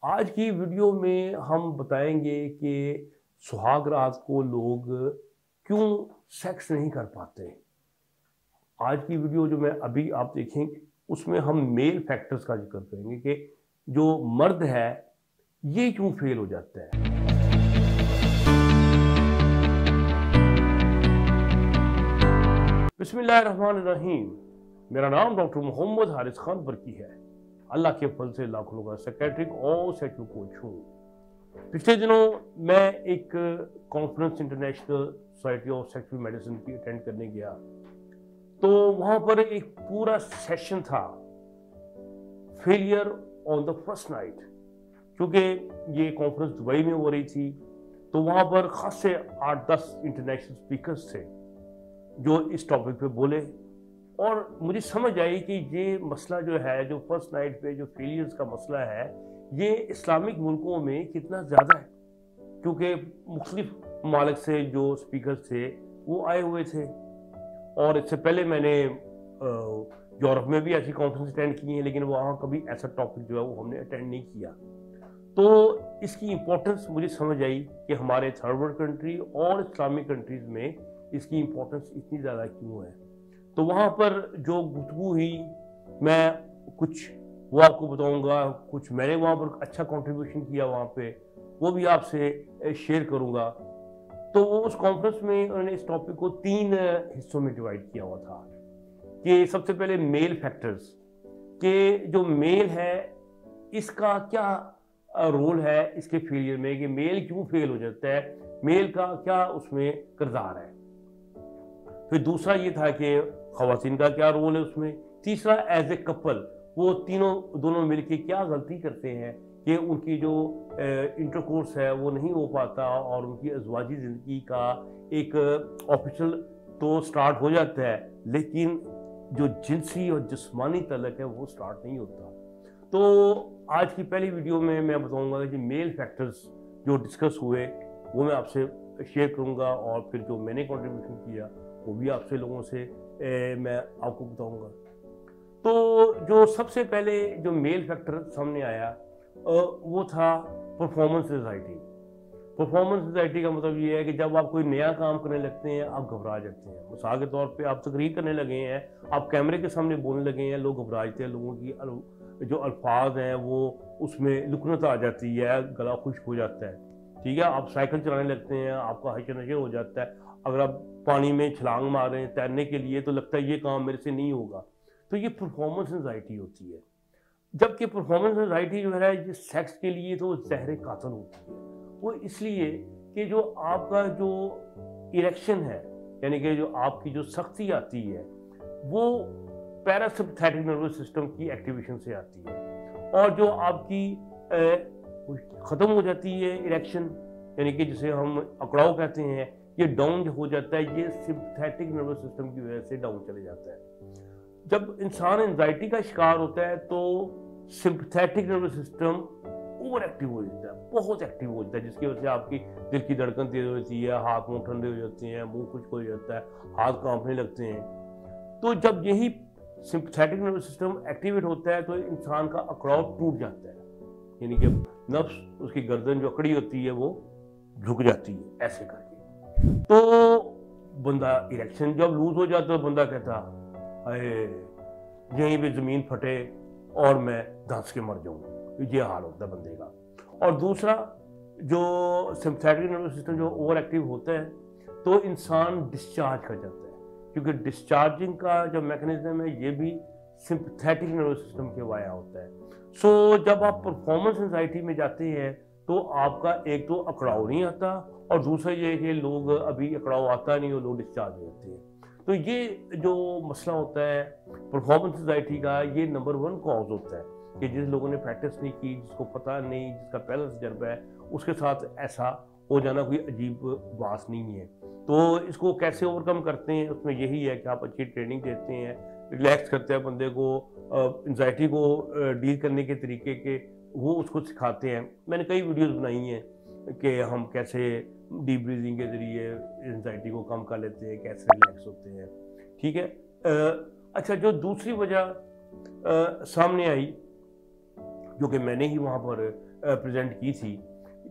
आज की वीडियो में हम बताएंगे कि सुहाग रात को लोग क्यों सेक्स नहीं कर पाते। आज की वीडियो जो मैं अभी आप देखेंगे उसमें हम मेल फैक्टर्स का जिक्र करेंगे कि जो मर्द है ये क्यों फेल हो जाता है। बिस्मिल्लाहिर्रहमानिर्रहीम। मेरा नाम डॉक्टर मोहम्मद हारिस खान बरकी है। अल्लाह के फल से लाखों लोगों का सेक्रेटरी और सेक्रेटरी कोच हूँ। पिछले दिनों मैं एक conference international society of sexual medicine की अटेंड करने गया, तो वहाँ पर एक पूरा सेशन था failure on the first night. क्योंकि ये कॉन्फ्रेंस दुबई में हो रही थी, तो वहाँ पर खासे 8-10 इंटरनेशनल स्पीकर्स थे जो इस टॉपिक पे बोले, और मुझे समझ आई कि ये मसला जो है, जो फर्स्ट नाइट पे जो फेलियर्स का मसला है, ये इस्लामिक मुल्कों में कितना ज़्यादा है। क्योंकि मुख्तलिफ ममालिक से जो स्पीकर्स थे वो आए हुए थे, और इससे पहले मैंने यूरोप में भी ऐसी कॉन्फ्रेंस अटेंड की है, लेकिन वहाँ कभी ऐसा टॉपिक जो है वो हमने अटेंड नहीं किया। तो इसकी इम्पोर्टेंस मुझे समझ आई कि हमारे थर्ड वर्ल्ड कंट्री और इस्लामिक कंट्रीज़ में इसकी इम्पोर्टेंस इतनी ज़्यादा क्यों है। तो वहाँ पर जो गुफ्तगू हुई, मैं कुछ वो आपको बताऊंगा, कुछ मैंने वहाँ पर अच्छा कंट्रीब्यूशन किया वहाँ पे, वो भी आपसे शेयर करूँगा। तो वो उस कॉन्फ्रेंस में उन्होंने इस टॉपिक को 3 हिस्सों में डिवाइड किया हुआ था कि सबसे पहले मेल फैक्टर्स, कि जो मेल है इसका क्या रोल है इसके फेलियर में, कि मेल क्यों फेल हो जाता है, मेल का क्या उसमें किरदार है। फिर दूसरा ये था कि ख़वातीन का क्या रोल है उसमें। तीसरा एज ए कपल वो दोनों मिलके क्या गलती करते हैं कि उनकी जो इंटरकोर्स है वो नहीं हो पाता, और उनकी अज़वाजी ज़िंदगी का एक ऑफिशियल तो स्टार्ट हो जाता है, लेकिन जो जिनसी और जिस्मानी तलक है वो स्टार्ट नहीं होता। तो आज की पहली वीडियो में मैं बताऊंगा कि मेल फैक्टर्स जो डिस्कस हुए वो मैं आपसे शेयर करूंगा, और फिर जो मैंने कंट्रीब्यूशन किया वो भी आपसे लोगों से मैं आपको बताऊंगा। तो जो सबसे पहले जो मेल फैक्टर सामने आया वो था परफॉर्मेंस एंजाइटी। परफॉर्मेंस एंजाइटी का मतलब ये है कि जब आप कोई नया काम करने लगते हैं आप घबरा जाते हैं। मिसाल के तौर पे आप तकरीर करने लगे हैं, आप कैमरे के सामने बोलने लगे हैं, लोग घबरा जाते हैं, लोगों की जो अल्फाज हैं वो उसमें लुकनत आ जाती है, गला खुश्क हो जाता है। ठीक है, आप साइकिल चलाने लगते हैं, आपका हशर नशर हो जाता है, अगर आप पानी में छलांग मार रहे हैं तैरने के लिए तो लगता है ये काम मेरे से नहीं होगा। तो ये परफॉर्मेंस एंजाइटी होती है। जबकि परफॉर्मेंस एंजाइटी जो है ये सेक्स के लिए तो जहर कातिल होती है। वो इसलिए कि जो आपका जो इरेक्शन है, यानी कि जो आपकी जो सख्ती आती है, वो पैरासिम्पैथेटिक नर्वस सिस्टम की एक्टिवेशन से आती है, और जो आपकी ख़त्म हो जाती है इरेक्शन, यानी कि जिसे हम अकड़ाव कहते हैं, ये डाउन हो जाता है, ये सिंपैथेटिक नर्वस सिस्टम की वजह से डाउन चले जाता है। जब इंसान एंजाइटी का शिकार होता है तो sympathetic nervous system over active हो जाता है, बहुत एक्टिव हो जाता है, जिसकी वजह से आपकी दिल की धड़कन तेज हो जाती है, हाथ मुंह ठंडे हो जाते हैं, मुंह खुश्क हो जाता है, हाथ कांपने लगते हैं। तो जब यही सिंपैथेटिक नर्वस सिस्टम एक्टिवेट होता है तो इंसान का अकड़ाव टूट जाता है, यानी कि नफ्स, उसकी गर्दन जो अकड़ी होती है वो झुक जाती है ऐसे करके। तो बंदा इरेक्शन जब लूज हो जाता है, बंदा कहता अरे यहीं पे जमीन फटे और मैं धंस के मर जाऊं, ये हाल होता है बंदे का। और दूसरा जो सिंपैथेटिक नर्वस सिस्टम जो ओवर एक्टिव होता है तो इंसान डिस्चार्ज कर जाता है, क्योंकि डिस्चार्जिंग का जो मैकेनिज्म है ये भी सिंपैथेटिक नर्वस सिस्टम के वाया होता है। सो जब आप परफॉर्मेंस एंजाइटी में जाते हैं तो आपका एक तो अकड़ाव नहीं आता, और दूसरा ये है कि लोग अभी अकड़ाव आता नहीं और लोग डिस्चार्ज हो जाते हैं। तो ये जो मसला होता है परफॉर्मेंस एंजाइटी का, ये नंबर 1 कॉज होता है कि जिस लोगों ने प्रैक्टिस नहीं की, जिसको पता नहीं, जिसका पहला तजर्बा है, उसके साथ ऐसा हो जाना कोई अजीब बात नहीं है। तो इसको कैसे ओवरकम करते हैं, उसमें यही है कि आप अच्छी ट्रेनिंग देते हैं, रिलैक्स करते हैं बंदे को, एंजाइटी को डील करने के तरीके के वो उसको सिखाते हैं। मैंने कई वीडियोस बनाई हैं कि हम कैसे डीप ब्रीदिंग के ज़रिए एंजाइटी को कम कर लेते हैं, कैसे रिलैक्स होते हैं। ठीक है। अच्छा, जो दूसरी वजह सामने आई, जो कि मैंने ही वहाँ पर प्रेजेंट की थी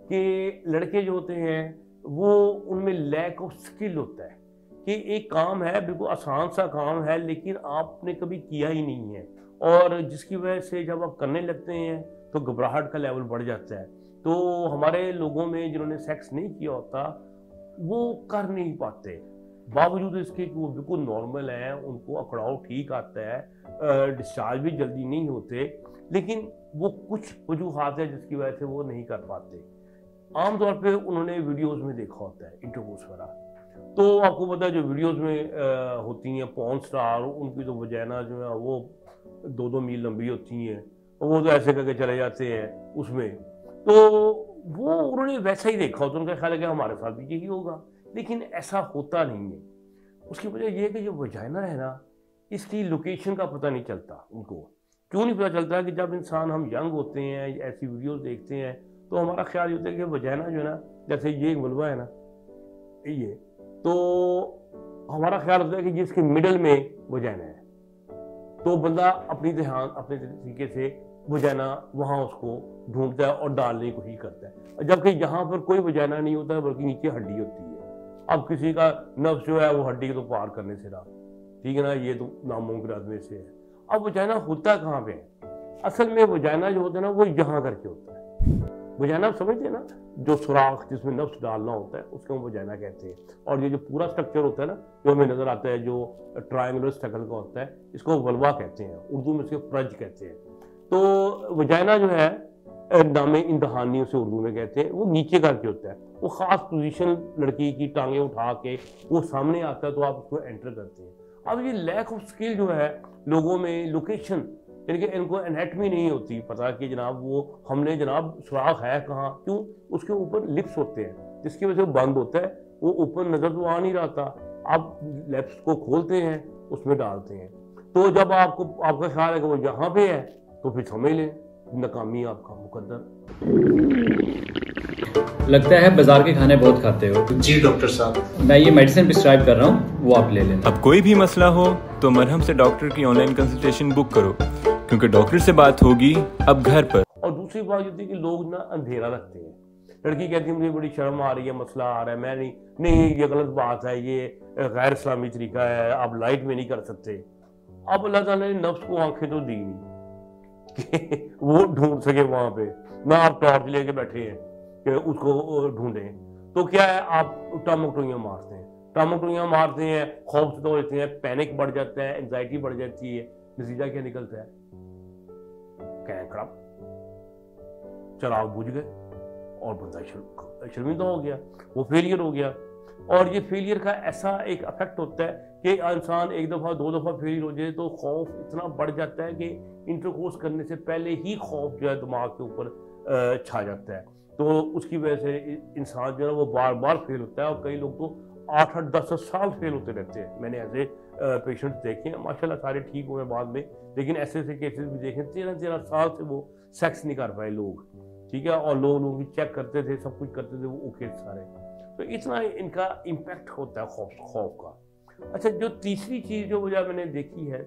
कि लड़के जो होते हैं वो उनमें लैक ऑफ स्किल होता है कि एक काम है, बिल्कुल आसान सा काम है, लेकिन आपने कभी किया ही नहीं है, और जिसकी वजह से जब आप करने लगते हैं तो घबराहट का लेवल बढ़ जाता है। तो हमारे लोगों में जिन्होंने सेक्स नहीं किया होता वो कर नहीं पाते, बावजूद इसके कि वो बिल्कुल नॉर्मल है, उनको अकड़ाव ठीक आता है, डिस्चार्ज भी जल्दी नहीं होते, लेकिन वो कुछ वजूहात है जिसकी वजह से वो नहीं कर पाते। आमतौर पे उन्होंने वीडियोस में देखा होता है इंटरकोर्स वगैरह, तो आपको पता है जो वीडियोस में होती हैं पॉर्न स्टार, उनकी तो वजाइना जो है वो 2-2 मील लंबी होती हैं, वो तो ऐसे करके चले जाते हैं उसमें, तो वो उन्होंने वैसा ही देखा होता है, उनका ख्याल है कि हमारे साथ भी यही होगा, लेकिन ऐसा होता नहीं है। उसकी वजह यह है कि जो वजाइना है ना, इसकी लोकेशन का पता नहीं चलता उनको। क्यों नहीं पता चलता कि जब इंसान हम यंग होते हैं, ऐसी वीडियोस देखते हैं, तो हमारा ख्याल होता है कि वजाइना जो है ना, जैसे ये एक वल्वा है ना, ये तो हमारा ख्याल होता है कि जिसके मिडल में वजाइना है, तो बंदा अपने तरीके से वजाइना वहाँ उसको ढूंढता है और डालने की कोशिश करता है, जबकि यहाँ पर कोई वजाइना नहीं होता है, बल्कि नीचे हड्डी होती है। अब किसी का नफ्स जो है वो हड्डी को तो पार करने से रहा, ठीक है ना, ये तो नामुमकिन आदमी से है। अब वजाइना होता कहाँ पे है? असल में वजाइना जो होता है ना, वो यहाँ करके होता है। वजाइना आप समझते हैं ना, जो सुराख जिसमें नफ्स डालना होता है उसको हम वजाइना कहते हैं। और ये जो पूरा स्ट्रक्चर होता है ना, जो हमें नजर आता है, जो ट्रायंगुलर स्ट्रक्चर का होता है, इसको वल्वा कहते हैं, उर्दू में इसके फ्रज कहते हैं। तो वजाइना जो है नामे इंतहानी उसे उर्दू में कहते हैं, वो नीचे करके होता है, वो खास पोजीशन, लड़की की टांगे उठा के वो सामने आता है तो आप उसको एंटर करते हैं। अब ये लैक ऑफ स्किल जो है लोगों में, लोकेशन, यानी कि इनको एनाटमी नहीं होती पता कि जनाब वो हमने जनाब सुराख है कहाँ, क्यों? उसके ऊपर लिप्स होते हैं जिसकी वजह से वो बंद होता है, वो ऊपर नजर तो आ नहीं रहा था, आप लिप्स को खोलते हैं, उसमें डालते हैं, तो जब आपका ख्याल है कि वो यहाँ पे है तो फिर समझ लें नाकामी आपका मुकद्दर। लगता है बाजार के खाने बहुत खाते हो। जी डॉक्टर साहब, मैं ये मेडिसिन प्रिस्क्राइब कर रहा हूँ, वो आप ले लेना। अब कोई भी मसला हो तो मरहम से डॉक्टर की ऑनलाइन कंसल्टेशन बुक करो, क्योंकि डॉक्टर से बात होगी अब घर पर। और दूसरी बात ये थी कि लोग ना अंधेरा रखते हैं, लड़की कहती है मुझे बड़ी शर्म आ रही है, मसला आ रहा है, मैं नहीं ये गलत बात है, ये गैर इस्लामी तरीका है, आप लाइट में नहीं कर सकते। अब अल्लाह ताला ने नफ्स को आंखें तो दी नहीं कि वो ढूंढ सके वहां पे, ना आप टॉर्च लेके बैठे हैं कि उसको ढूंढें, तो क्या है, आप टामकटोइयां मारते हैं, खौफ से होते हैं, पैनिक बढ़ जाता है, एंजाइटी बढ़ जाती है, नतीजा क्या निकलता है? कैंकड़ा, चराग बुझ गए और बंदा शर्मिंदा हो गया, वो फेलियर हो गया। और ये फेलियर का ऐसा एक इफेक्ट होता है कि इंसान एक दफ़ा 2 दफ़ा फेलियर हो जाए तो खौफ इतना बढ़ जाता है कि इंटरकोर्स करने से पहले ही खौफ जो है दिमाग के ऊपर छा जाता है, तो उसकी वजह से इंसान जो है वो बार बार फेल होता है, और कई लोग तो 8-8, 10-10 साल फेल होते रहते हैं। मैंने ऐसे पेशेंट्स देखे हैं, माशाल्लाह सारे ठीक हुए बाद में, लेकिन ऐसे केसेस भी देखे 13-13 साल से वो सेक्स नहीं कर पाए लोग, ठीक है, और लोगों की चेक करते थे, सब कुछ करते थे, वो ओके सारे। तो इतना इनका इम्पैक्ट होता है खौफ का। अच्छा, जो तीसरी चीज जो वजह मैंने देखी है,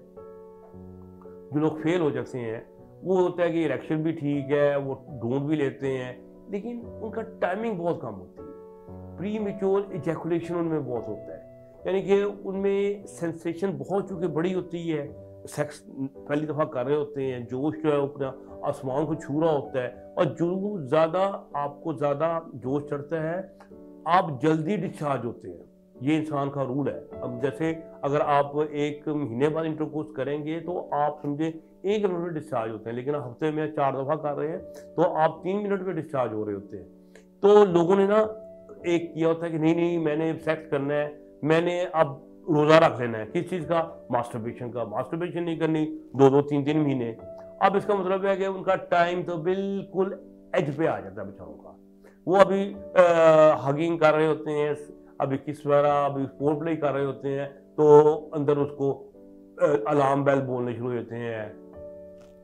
जो लोग फेल हो जाते हैं, वो होता है कि इरेक्शन भी ठीक है, वो ढूंढ भी लेते हैं, लेकिन उनका टाइमिंग बहुत कम होती है, प्री मैच्योर इजैकुलेशन उनमें बहुत होता है, यानी कि उनमें सेंसेशन बहुत चूंकि बड़ी होती है, सेक्स पहली दफ़ा कर रहे होते हैं, जोश जो है अपना आसमान को छू रहा होता है, और जो ज़्यादा आपको ज़्यादा जोश चढ़ता है आप जल्दी डिस्चार्ज होते हैं, ये इंसान का रूल है। अब जैसे अगर आप 1 महीने बाद इंटरकोर्स करेंगे तो आप समझे 1 मिनट में डिस्चार्ज होते हैं, लेकिन हफ्ते में 4 दफ़ा कर रहे हैं तो आप 3 मिनट में डिस्चार्ज हो रहे होते हैं। तो लोगों ने ना एक किया होता है कि नहीं मैंने सेक्स करना है, मैंने अब रोज़ा रख लेना है, किस चीज़ का? मास्टरबेशन का। मास्टरबेशन नहीं करनी 2-2, 3-3 महीने। अब इसका मतलब है कि उनका टाइम तो बिल्कुल एज पे आ जाता है बेचारों का, वो अभी हगिंग कर रहे होते हैं, अभी किस वगैरह, अभी फोर प्ले कर रहे होते हैं, तो अंदर उसको अलार्म बेल बोलने शुरू होते हैं,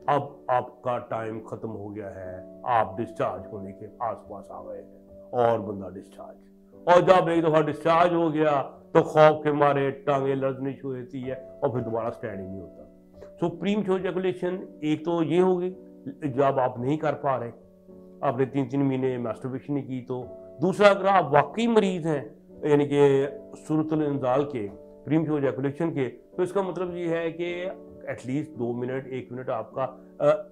अब आपका टाइम खत्म हो गया है, आप डिस्चार्ज होने के आसपास आ गए हैं, और बंदा डिस्चार्ज। और जब एक दफा डिस्चार्ज हो गया तो खौफ के मारे टांगे लर्जनी शुरू होती है और फिर दोबारा स्टैंड ही नहीं होता। सो प्रीमैच्योर इजैकुलेशन एक तो ये होगी जब आप नहीं कर पा रहे, आपने 3-3 महीने मास्टरबेशन नहीं की तो। दूसरा, अगर आप वाकई मरीज हैं यानी कि सूरतुल इंजाल के, प्रीमच्योर इजैकुलेशन के, तो इसका मतलब ये है कि एटलीस्ट 2 मिनट 1 मिनट आपका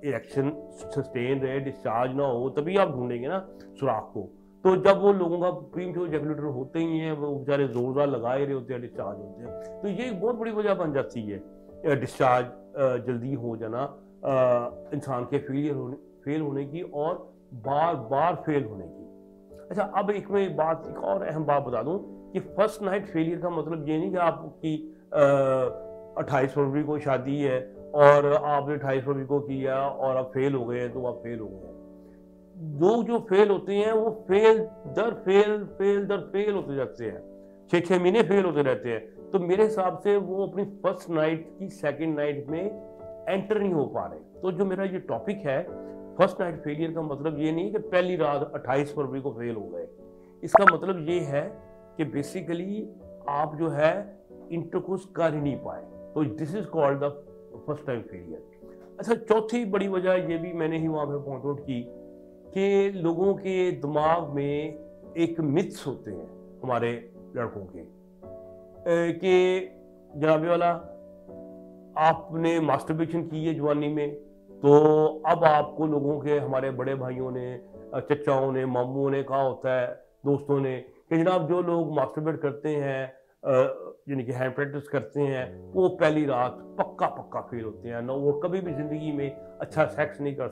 इरेक्शन सस्टेन रहे, डिस्चार्ज ना हो, तभी आप ढूंढेंगे ना सुराख को। तो जब वो लोगों का प्रीमच्योर इजैकुलेटर होते ही हैं, वो बेचारे जोरदार लगाए रहे होते हैं, डिस्चार्ज होते हैं, तो ये एक बहुत बड़ी वजह बन जाती है डिस्चार्ज जल्दी हो जाना, इंसान के फेल होने की और बार बार फेल होने की। अच्छा, अब एक और अहम बात बता दूं कि फर्स्ट नाइट फेलियर का मतलब ये नहीं कि आपकी 28 फरवरी को शादी है और आपने 28 फरवरी को किया और आप फेल हो गए तो आप फेल हो गए। लोग जो फेल होते हैं वो फेल दर फेल होते जाते हैं, 6-6 महीने फेल होते रहते हैं। तो मेरे हिसाब से वो अपनी फर्स्ट नाइट की सेकंड नाइट में एंटर नहीं हो पा रहे। तो जो मेरा ये टॉपिक है, फर्स्ट नाइट फेलियर का मतलब ये नहीं कि पहली रात 28 फरवरी को फेल हो गए। इसका मतलब ये है कि बेसिकली आप जो है इंटरकोर्स कर ही नहीं पाए, तो this is called the first time failure. अच्छा, चौथी बड़ी वजह ये भी मैंने ही वहाँ पे पॉइंट आउट की कि लोगों के दिमाग में एक मिथ्स होते हैं हमारे लड़कों के कि जनाबे वाला आपने मास्टरबेशन की है जवानी में, तो अब आपको लोगों के, हमारे बड़े भाइयों ने, चचाओं ने, मामूओं ने कहा होता है, दोस्तों ने, कि जनाब जो लोग मास्टरबेट करते हैं यानी कि हैंड प्रैक्टिस करते हैं, वो पहली रात पक्का फेल होते हैं ना, वो कभी भी जिंदगी में अच्छा सेक्स नहीं कर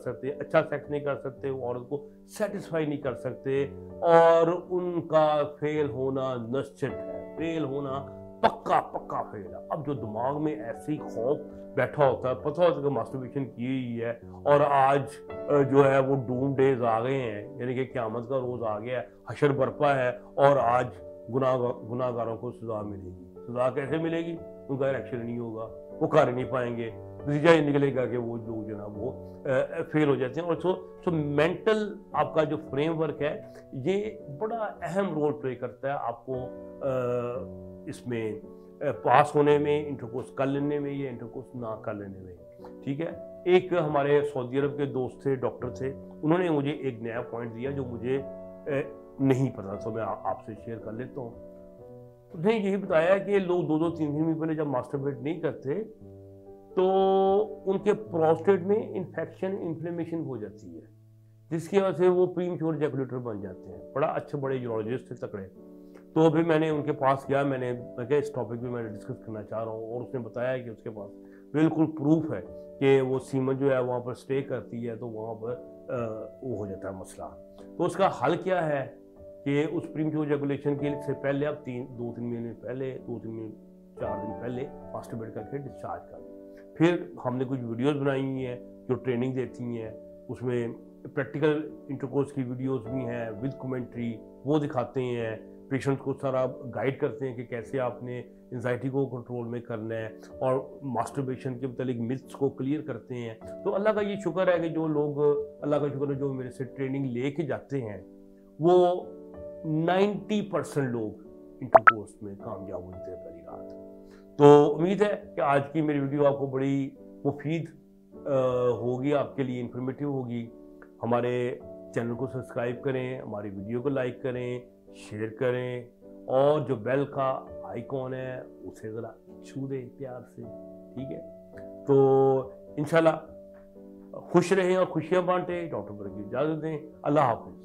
सकते, वो औरत को सेटिस्फाई नहीं कर सकते और उनका फेल होना निश्चित है, फेल होना पक्का फेल है। अब जो दिमाग में ऐसी खौफ बैठा होता है, पता होता है कि मास्टरबेशन की ही है और आज जो है वो डूम डेज आ गए हैं, यानी कि क़यामत का रोज आ गया है, हशर बरपा है और आज गुनाहगारों को सजा मिलेगी। सजा कैसे मिलेगी? उनका इलेक्शन नहीं होगा, वो कर नहीं पाएंगे, नतीजा ये निकलेगा कि वो लोग जो ना वो फेल हो जाते हैं। और सो मेंटल आपका जो फ्रेमवर्क है ये बड़ा अहम रोल प्ले करता है आपको इसमें पास होने में, इंटरकोर्स कर लेने में या इंटरकोर्स ना कर लेने में। ठीक है, एक हमारे सऊदी अरब के दोस्त थे, डॉक्टर थे, उन्होंने मुझे एक नया पॉइंट दिया जो मुझे नहीं पता, तो मैं आपसे शेयर कर लेता हूँ। उसने यही बताया कि लोग 2-2 3 दिन पहले जब मास्टरबेट नहीं करते तो उनके प्रोस्टेट में इन्फेक्शन, इन्फ्लेमेशन हो जाती है, जिसकी वजह से वो प्रीमच्योर इजैकुलेटर बन जाते हैं। बड़ा अच्छे बड़े यूरोलॉजिस्ट थे तकड़े। तो अभी मैंने उनके पास गया, मैं क्या इस टॉपिक पे मैंने डिस्कस करना चाह रहा हूँ, और उसने बताया कि उसके पास बिल्कुल प्रूफ है कि वो सीमन जो है वहाँ पर स्टे करती है, तो वहाँ पर वो हो जाता है मसला। तो उसका हल क्या है कि उस प्रीमच्योर इजैकुलेशन के से पहले आप 2-3 महीने पहले, 4 दिन पहले मास्टरबेट करके डिस्चार्ज कर दें। फिर हमने कुछ वीडियोस बनाई हुई हैं जो ट्रेनिंग देती हैं, उसमें प्रैक्टिकल इंटरकोर्स की वीडियोस भी हैं विद कमेंट्री, वो दिखाते हैं, पेशेंट को सारा गाइड करते हैं कि कैसे आपने एंजाइटी को कंट्रोल में करना है, और मास्टरबेशन के मतलब मिथ्स को क्लियर करते हैं। तो अल्लाह का ये शुक्र है कि जो लोग, अल्लाह का शुक्र है जो मेरे से ट्रेनिंग लेके जाते हैं, वो 90% लोग इंटरकोर्स में कामयाब होते हैं पहली रात। तो उम्मीद है कि आज की मेरी वीडियो आपको बड़ी मुफीद होगी, आपके लिए इंफॉर्मेटिव होगी। हमारे चैनल को सब्सक्राइब करें, हमारी वीडियो को लाइक करें, शेयर करें, और जो बेल का आइकॉन है उसे ज़रा छू दें प्यार से। ठीक है, तो इंशाल्लाह खुश रहें और खुशियाँ बांटें। डॉक्टर पर की इजाज़त दें। अल्लाह हाफ़िज़।